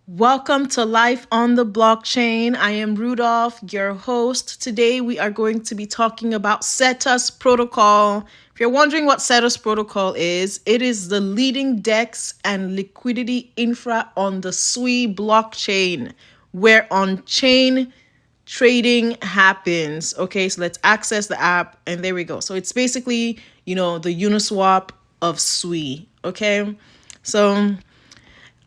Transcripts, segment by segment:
Welcome to Life on the Blockchain. I am Rudolph, your host. Today we are going to be talking about Cetus Protocol. If you're wondering what Cetus Protocol is, it is the leading DEX and liquidity infra on the SWI blockchain, where on-chain trading happens. Okay, so let's access the app, and there we go. So it's basically, the Uniswap of SWI. Okay, so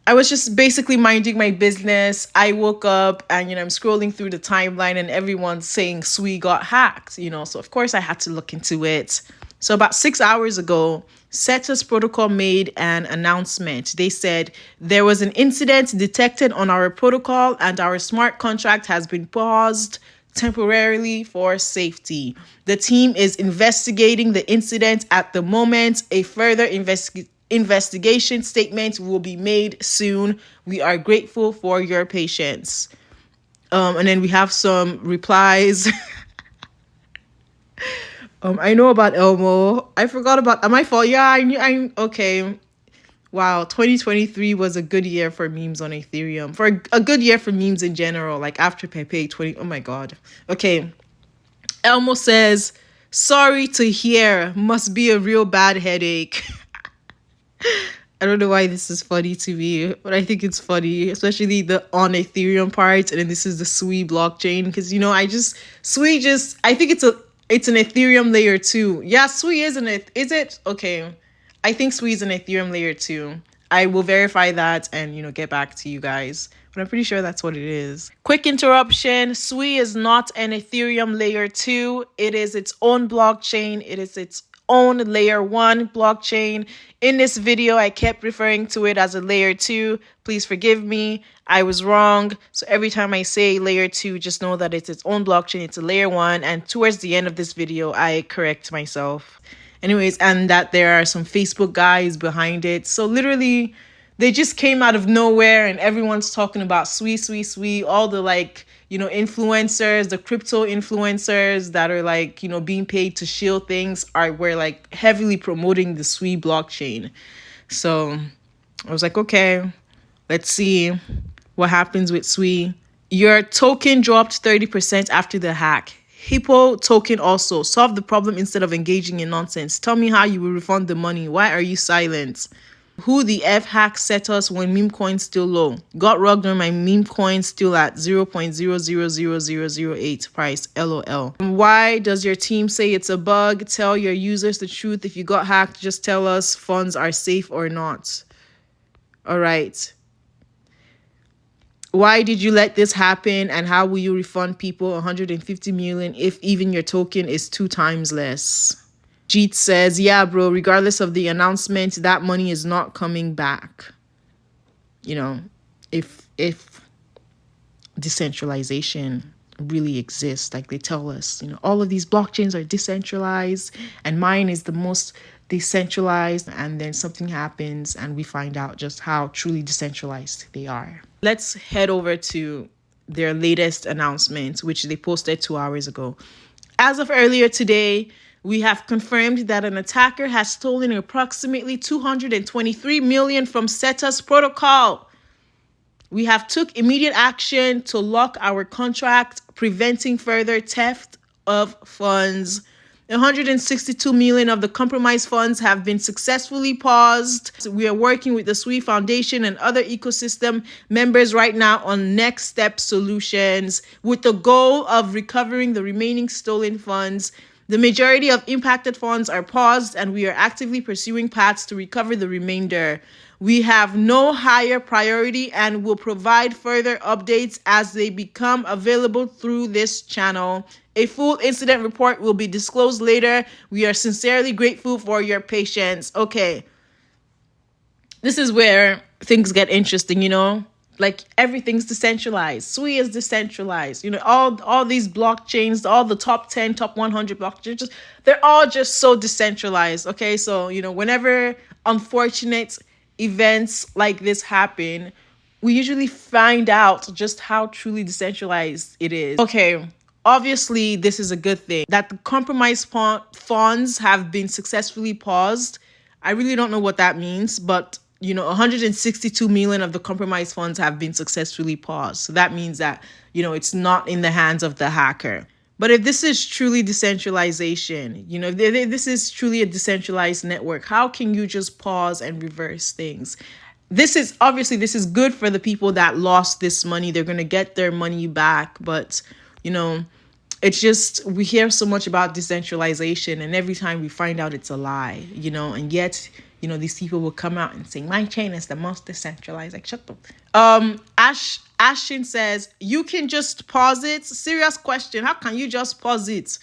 I was just basically minding my business. I woke up and, I'm scrolling through the timeline and everyone's saying SWI got hacked, So of course I had to look into it. So about 6 hours ago, Cetus Protocol made an announcement. They said there was an incident detected on our protocol and our smart contract has been paused temporarily for safety. The team is investigating the incident at the moment. A further investigation statement will be made soon. We are grateful for your patience. And then we have some replies. I know about Elmo. I forgot about. Am I fault? Yeah, I knew. I'm okay. Wow, 2023 was a good year for memes on Ethereum. For a good year for memes in general. Like after Pepe 20. Oh my god. Okay. Elmo says, "Sorry to hear. Must be a real bad headache." I don't know why this is funny to me, but I think it's funny, especially the on Ethereum part, and then this is the SWI blockchain, because I think it's an Ethereum layer 2. Yeah, SWI isn't it? Is it? Okay. I think SWI is an Ethereum layer 2. I will verify that and get back to you guys. But I'm pretty sure that's what it is. Quick interruption. SWI is not an Ethereum layer 2. It is its own blockchain. It is its own layer 1 blockchain. In this video, I kept referring to it as a layer 2. Please forgive me. I was wrong. So every time I say layer 2, just know that it's its own blockchain. It's a layer 1. And towards the end of this video, I correct myself. Anyways, and that there are some Facebook guys behind it. So literally, they just came out of nowhere and everyone's talking about SWI. All the influencers, the crypto influencers that are being paid to shield things were heavily promoting the SWI blockchain. So I was like, okay, let's see what happens with SWI. Your token dropped 30% after the hack. Hippo token also solved the problem instead of engaging in nonsense. Tell me how you will refund the money. Why are you silent? Who the F hack set us when meme coins still low? Got rugged on my meme coin still at 0.000008 price. LOL. Why does your team say it's a bug? Tell your users the truth. If you got hacked, just tell us funds are safe or not. All right. Why did you let this happen, and how will you refund people 150 million if even your token is 2 times less? Jeet says, yeah, bro, regardless of the announcement, that money is not coming back. If decentralization really exists, like they tell us, all of these blockchains are decentralized and mine is the most decentralized, and then something happens and we find out just how truly decentralized they are. Let's head over to their latest announcement, which they posted 2 hours ago. As of earlier today, we have confirmed that an attacker has stolen approximately 223 million from Cetus Protocol. We have took immediate action to lock our contract, preventing further theft of funds. 162 million of the compromised funds have been successfully paused. We are working with the SWI Foundation and other ecosystem members right now on next step solutions with the goal of recovering the remaining stolen funds. The majority of impacted funds are paused, and we are actively pursuing paths to recover the remainder. We have no higher priority and will provide further updates as they become available through this channel. A full incident report will be disclosed later. We are sincerely grateful for your patience. Okay. This is where things get interesting, Like everything's decentralized. SWI is decentralized. All these blockchains, all the top 10, top 100 blockchains, they're all just so decentralized. Okay, so whenever unfortunate events like this happen, we usually find out just how truly decentralized it is. Okay, obviously this is a good thing that the compromised funds have been successfully paused. I really don't know what that means, but 162 million of the compromised funds have been successfully paused. So that means that, it's not in the hands of the hacker. But if this is truly decentralization, if this is truly a decentralized network, how can you just pause and reverse things? This is good for the people that lost this money. They're going to get their money back. But, it's just, we hear so much about decentralization, and every time we find out it's a lie, and yet, these people will come out and say, my chain is the most decentralized. Like, shut up. Ashton says, you can just pause it. Serious question. How can you just pause it?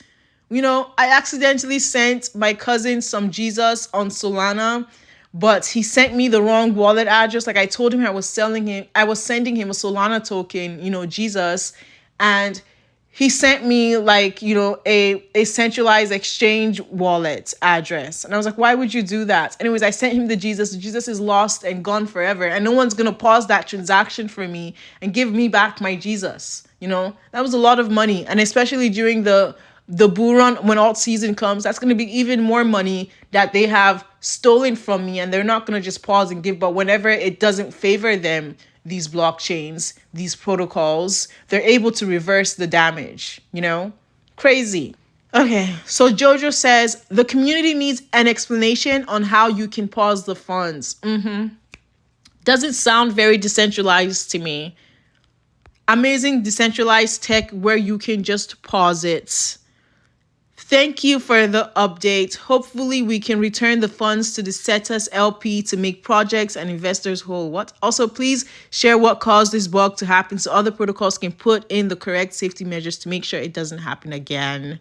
I accidentally sent my cousin some Jesus on Solana, but he sent me the wrong wallet address. Like, I told him I was sending him a Solana token, Jesus, and he sent me like, a centralized exchange wallet address. And I was like, why would you do that? Anyways, I sent him the Jesus. The Jesus is lost and gone forever. And no one's going to pause that transaction for me and give me back my Jesus. That was a lot of money. And especially during the bull run, when alt season comes, that's going to be even more money that they have stolen from me. And they're not going to just pause and give. But whenever it doesn't favor them, these blockchains, these protocols, they're able to reverse the damage, Crazy. Okay, so Jojo says, the community needs an explanation on how you can pause the funds. Doesn't sound very decentralized to me. Amazing decentralized tech where you can just pause it. Thank you for the update. Hopefully we can return the funds to the Cetus LP to make projects and investors whole. What? Also, please share what caused this bug to happen so other protocols can put in the correct safety measures to make sure it doesn't happen again.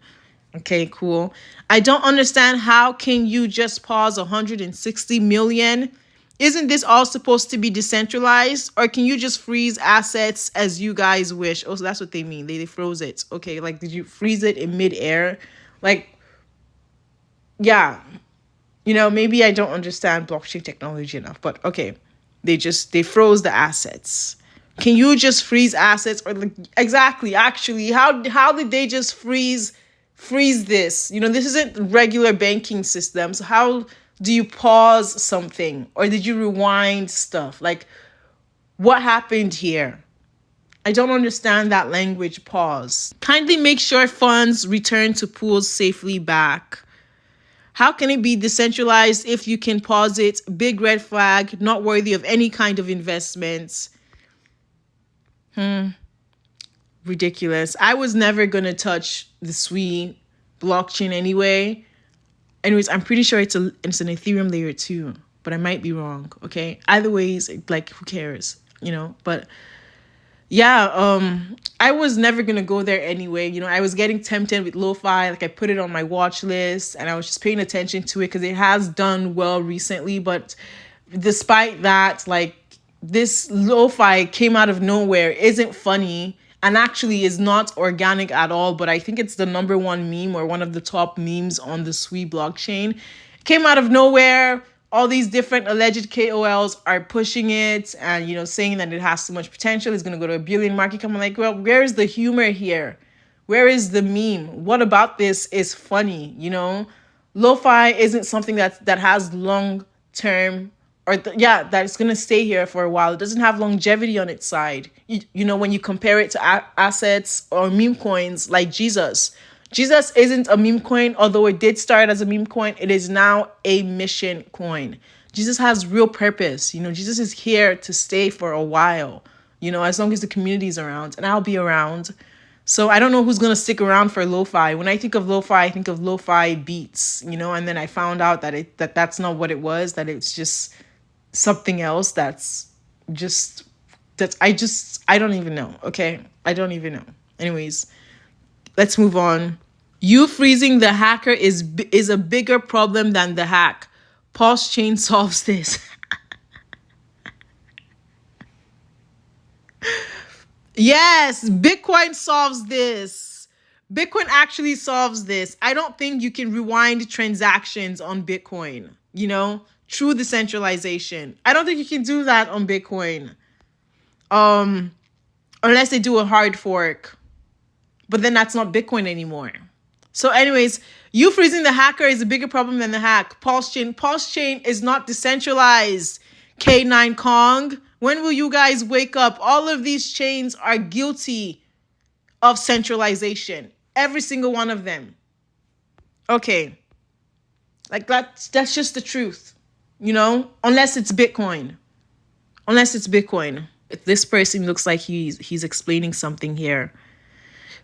Okay, cool. I don't understand, how can you just pause 160 million? Isn't this all supposed to be decentralized? Or can you just freeze assets as you guys wish? Oh, so that's what they mean. They froze it. Okay, like, did you freeze it in midair? Like, yeah, maybe I don't understand blockchain technology enough, but okay. They froze the assets. Can you just freeze assets? Or like, exactly, actually, how did they just freeze this? This isn't regular banking systems. How do you pause something? Or did you rewind stuff? Like, what happened here? I don't understand that language, pause. Kindly make sure funds return to pools safely back. How can it be decentralized if you can pause it? Big red flag, not worthy of any kind of investments. Ridiculous. I was never going to touch the SWI blockchain anyway. Anyways, I'm pretty sure it's an Ethereum layer 2, but I might be wrong, okay? Either ways, like, who cares, But yeah, I was never going to go there anyway. I was getting tempted with lo-fi. Like, I put it on my watch list and I was just paying attention to it because it has done well recently. But despite that, like, this lo-fi came out of nowhere, isn't funny, and actually is not organic at all. But I think it's the number one meme or one of the top memes on the SWI blockchain. It came out of nowhere. All these different alleged KOLs are pushing it and, saying that it has so much potential. It's going to go to $1 billion market cap. I'm like, well, where is the humor here? Where is the meme? What about this is funny? Lo-fi isn't something that has long-term that it's going to stay here for a while. It doesn't have longevity on its side. When you compare it to assets or meme coins like Jesus. Jesus isn't a meme coin, although it did start as a meme coin. It is now a mission coin. Jesus has real purpose. Jesus is here to stay for a while, as long as the community is around, and I'll be around. So I don't know who's going to stick around for lo-fi. When I think of lo-fi, I think of lo-fi beats, and then I found out that that's not what it was, that it's just something else I don't even know. Okay. I don't even know. Anyways, let's move on. You freezing the hacker is a bigger problem than the hack. Pulse chain solves this. Yes, Bitcoin solves this. Bitcoin actually solves this. I don't think you can rewind transactions on Bitcoin, through decentralization. I don't think you can do that on Bitcoin. Unless they do a hard fork. But then that's not Bitcoin anymore. So anyways, you freezing the hacker is a bigger problem than the hack. Pulse chain is not decentralized. K9 Kong, when will you guys wake up? All of these chains are guilty of centralization. Every single one of them. Okay. Like that's just the truth. Unless it's Bitcoin. Unless it's Bitcoin. This person looks like he's explaining something here.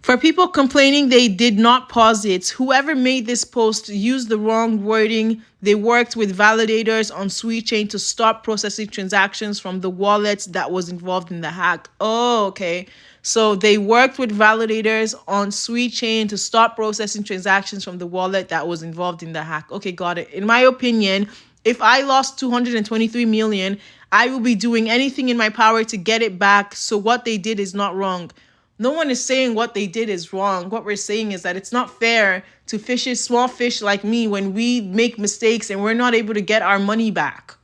For people complaining they did not pause it, whoever made this post used the wrong wording. They worked with validators on Sui Chain to stop processing transactions from the wallet that was involved in the hack. Oh, okay. So they worked with validators on Sui Chain to stop processing transactions from the wallet that was involved in the hack. Okay, got it. In my opinion, if I lost 223 million, I will be doing anything in my power to get it back. So what they did is not wrong. No one is saying what they did is wrong. What we're saying is that it's not fair to small fish like me when we make mistakes and we're not able to get our money back.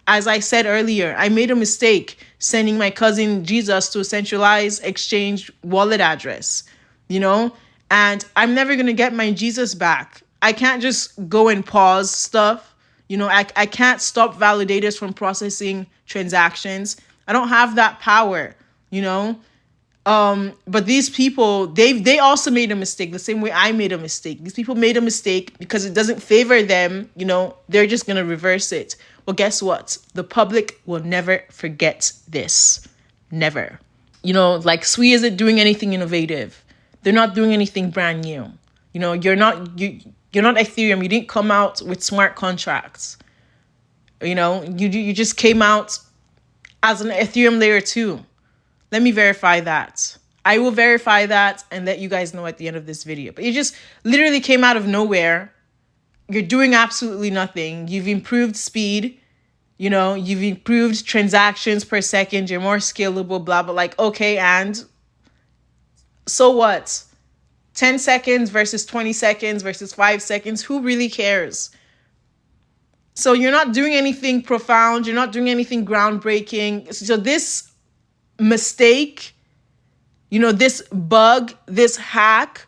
As I said earlier, I made a mistake sending my cousin Jesus to a centralized exchange wallet address, and I'm never going to get my Jesus back. I can't just go and pause stuff. I can't stop validators from processing transactions. I don't have that power, But these people, they also made a mistake the same way I made a mistake. These people made a mistake because it doesn't favor them. They're just going to reverse it. Well, guess what? The public will never forget this. Never. Like Sui isn't doing anything innovative. They're not doing anything brand new. You're not Ethereum. You didn't come out with smart contracts. You just came out as an Ethereum layer 2. Let me verify that. I will verify that and let you guys know at the end of this video. But you just literally came out of nowhere. You're doing absolutely nothing. You've improved speed. You've improved transactions per second. You're more scalable, blah, blah. Like, okay, and so what? 10 seconds versus 20 seconds versus 5 seconds. Who really cares? So you're not doing anything profound. You're not doing anything groundbreaking. So this mistake, this bug, this hack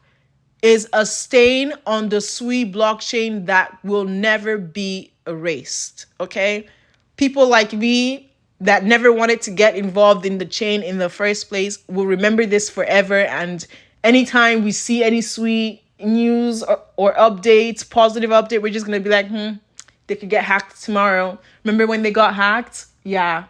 is a stain on the Sui blockchain that will never be erased. Okay? People like me that never wanted to get involved in the chain in the first place will remember this forever. And anytime we see any Sui news or updates, positive update, we're just going to be like, they could get hacked tomorrow. Remember when they got hacked? Yeah.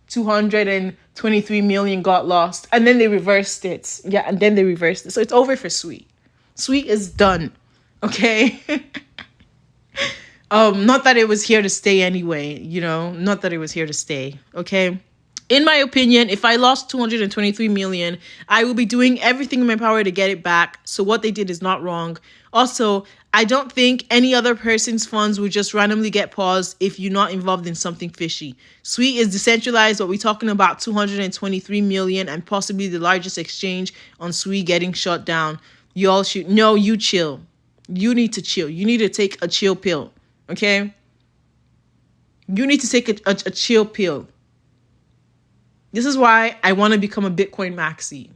223 million got lost. And then they reversed it. Yeah, and then they reversed it. So it's over for Sui. Sui is done. Okay? Not that it was here to stay anyway, not that it was here to stay. Okay? In my opinion, if I lost 223 million, I will be doing everything in my power to get it back. So what they did is not wrong. Also, I don't think any other person's funds would just randomly get paused if you're not involved in something fishy. Sui is decentralized, but we're talking about 223 million and possibly the largest exchange on Sui getting shut down. You all should, no, you chill. You need to chill. You need to take a chill pill. Okay? You need to take a chill pill. This is why I want to become a Bitcoin maxi.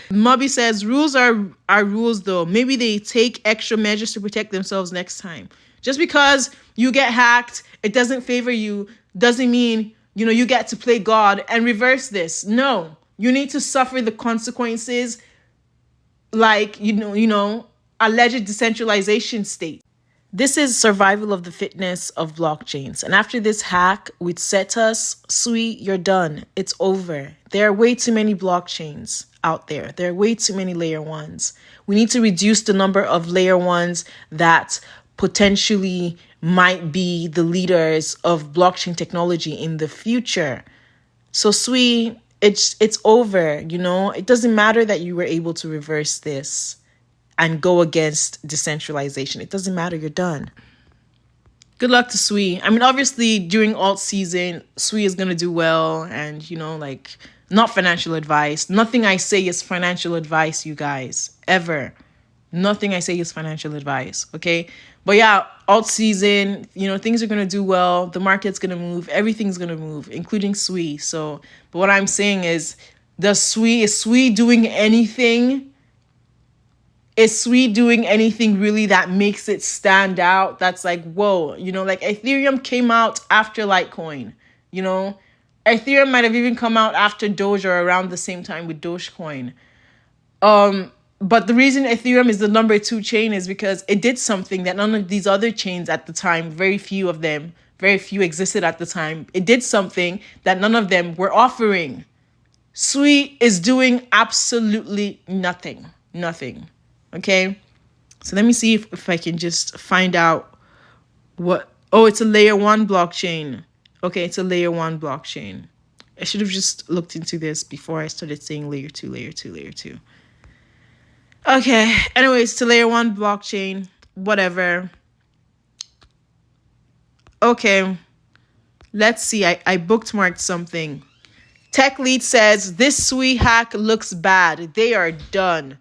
Mubby says, rules are rules though. Maybe they take extra measures to protect themselves next time. Just because you get hacked, it doesn't favor you, doesn't mean, you get to play God and reverse this. No, you need to suffer the consequences like, alleged decentralization state. This is survival of the fitness of blockchains. And after this hack with Cetus, Sui, you're done. It's over. There are way too many blockchains out there. There are way too many layer ones. We need to reduce the number of layer ones that potentially might be the leaders of blockchain technology in the future. So Sui, it's over. It doesn't matter that you were able to reverse this and go against decentralization. It doesn't matter. You're done. Good luck to Sui. I mean, obviously, during alt season, Sui is going to do well. And, not financial advice. Nothing I say is financial advice, you guys. Ever. Nothing I say is financial advice. Okay? But yeah, alt season, things are going to do well. The market's going to move. Everything's going to move, including Sui. So, but what I'm saying is, is Sui doing anything is Sui doing anything really that makes it stand out? That's like, whoa, like Ethereum came out after Litecoin, you know? Ethereum might have even come out after Doge or around the same time with Dogecoin. But the reason Ethereum is the number 2 chain is because it did something that none of these other chains at the time, very few existed at the time. It did something that none of them were offering. Sui is doing absolutely nothing. Nothing. Okay? So let me see if I can just find out what... Oh, it's a layer 1 blockchain. Okay, it's a layer 1 blockchain. I should have just looked into this before I started saying layer 2, layer 2, layer 2. Okay, anyways, to layer 1 blockchain, whatever. Okay, let's see. I bookmarked something. Tech Lead says, this Sui hack looks bad. They are done.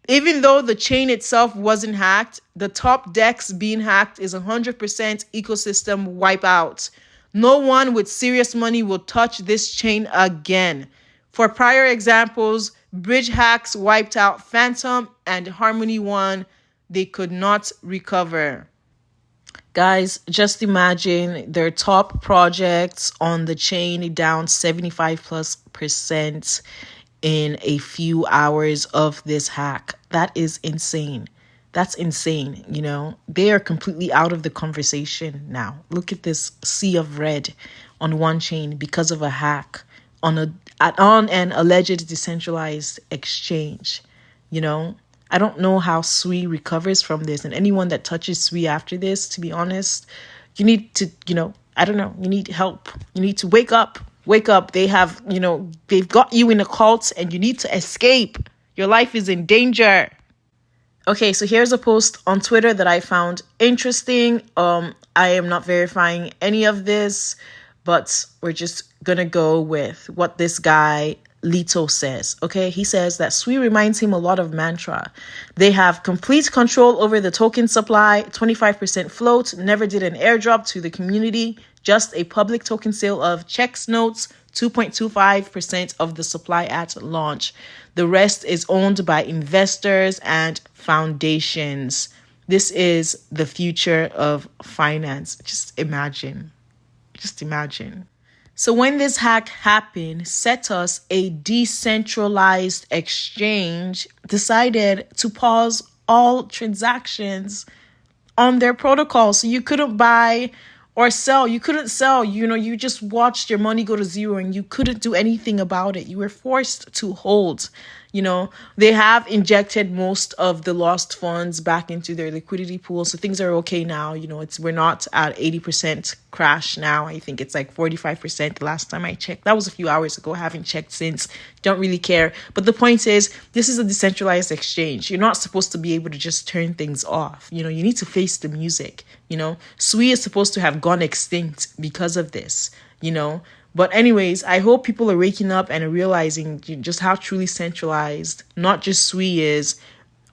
Even though the chain itself wasn't hacked, the top DEX being hacked is 100% ecosystem wipeout. No one with serious money will touch this chain again. For prior examples, bridge hacks wiped out Phantom and Harmony One. They could not recover. Guys, just imagine their top projects on the chain down 75+% in a few hours of this hack. That is insane. That's insane, They are completely out of the conversation now. Look at this sea of red on one chain because of a hack on an alleged decentralized exchange, I don't know how Sui recovers from this, and anyone that touches Sui after this, to be honest, you need to, I don't know, you need help. You need to wake up. They have, they've got you in a cult and you need to escape. Your life is in danger. Okay, so here's a post on Twitter that I found interesting. I am not verifying any of this, but we're just going to go with what this guy Lito says. Okay, he says that Sui reminds him a lot of Mantra. They have complete control over the token supply, 25% float, never did an airdrop to the community, just a public token sale of checks notes, 2.25% of the supply at launch. The rest is owned by investors and foundations. This is the future of finance. Just imagine. So when this hack happened, Cetus, a decentralized exchange, decided to pause all transactions on their protocol. So you couldn't buy or sell. You couldn't sell. You just watched your money go to zero and you couldn't do anything about it. You were forced to hold. They have injected most of the lost funds back into their liquidity pool. So things are okay now. We're not at 80% crash now. I think it's like 45% the last time I checked. That was a few hours ago. I haven't checked since. Don't really care. But the point is, this is a decentralized exchange. You're not supposed to be able to just turn things off. You need to face the music. Sui is supposed to have gone extinct because of this, But anyways, I hope people are waking up and are realizing just how truly centralized, not just Sui is,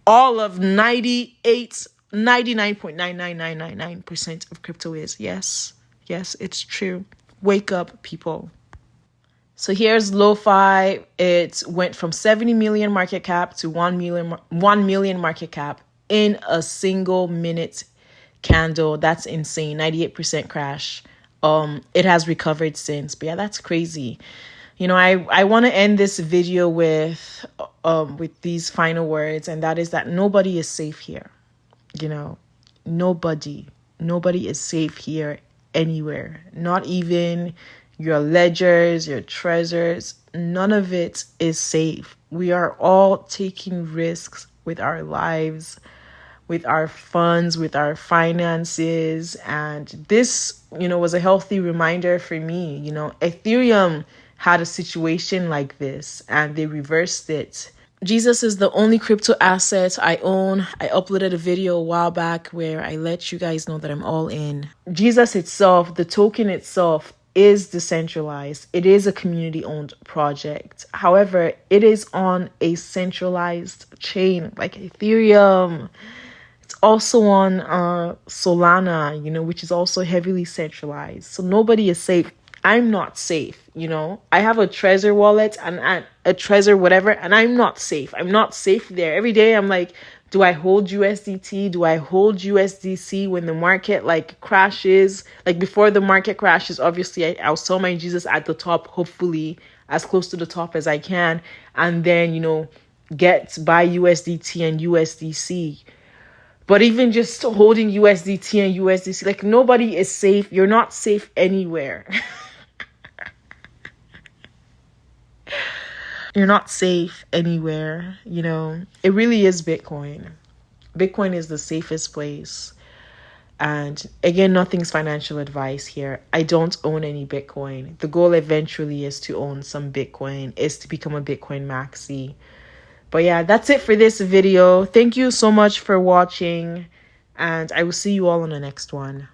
all of 99.99999% of crypto is. Yes, it's true. Wake up, people. So here's Lo-Fi. It went from 70 million market cap to 1 million market cap in a single minute candle. That's insane. 98% crash. It has recovered since, but yeah, that's crazy. I want to end this video with these final words, and that is that nobody is safe here. Nobody is safe here anywhere. Not even your ledgers, your treasures. None of it is safe. We are all taking risks with our lives, with our funds, with our finances. And this, was a healthy reminder for me. Ethereum had a situation like this and they reversed it. Jesus is the only crypto asset I own. I uploaded a video a while back where I let you guys know that I'm all in. Jesus itself, the token itself, is decentralized. It is a community-owned project. However, it is on a centralized chain like Ethereum. Also on Solana, which is also heavily centralized. So nobody is safe. I'm not safe, I have a Trezor wallet and a Trezor whatever, and I'm not safe. I'm not safe there. Every day I'm like Do I hold USDT? Do I hold USDC when the market like crashes? Like before the market crashes, obviously I'll sell my Jesus at the top, hopefully as close to the top as I can. And then, buy USDT and USDC. But even just holding USDT and USDC, like nobody is safe. You're not safe anywhere. You're not safe anywhere. It really is Bitcoin. Bitcoin is the safest place. And again, nothing's financial advice here. I don't own any Bitcoin. The goal eventually is to own some Bitcoin, is to become a Bitcoin maxi. But yeah, that's it for this video. Thank you so much for watching, and I will see you all on the next one.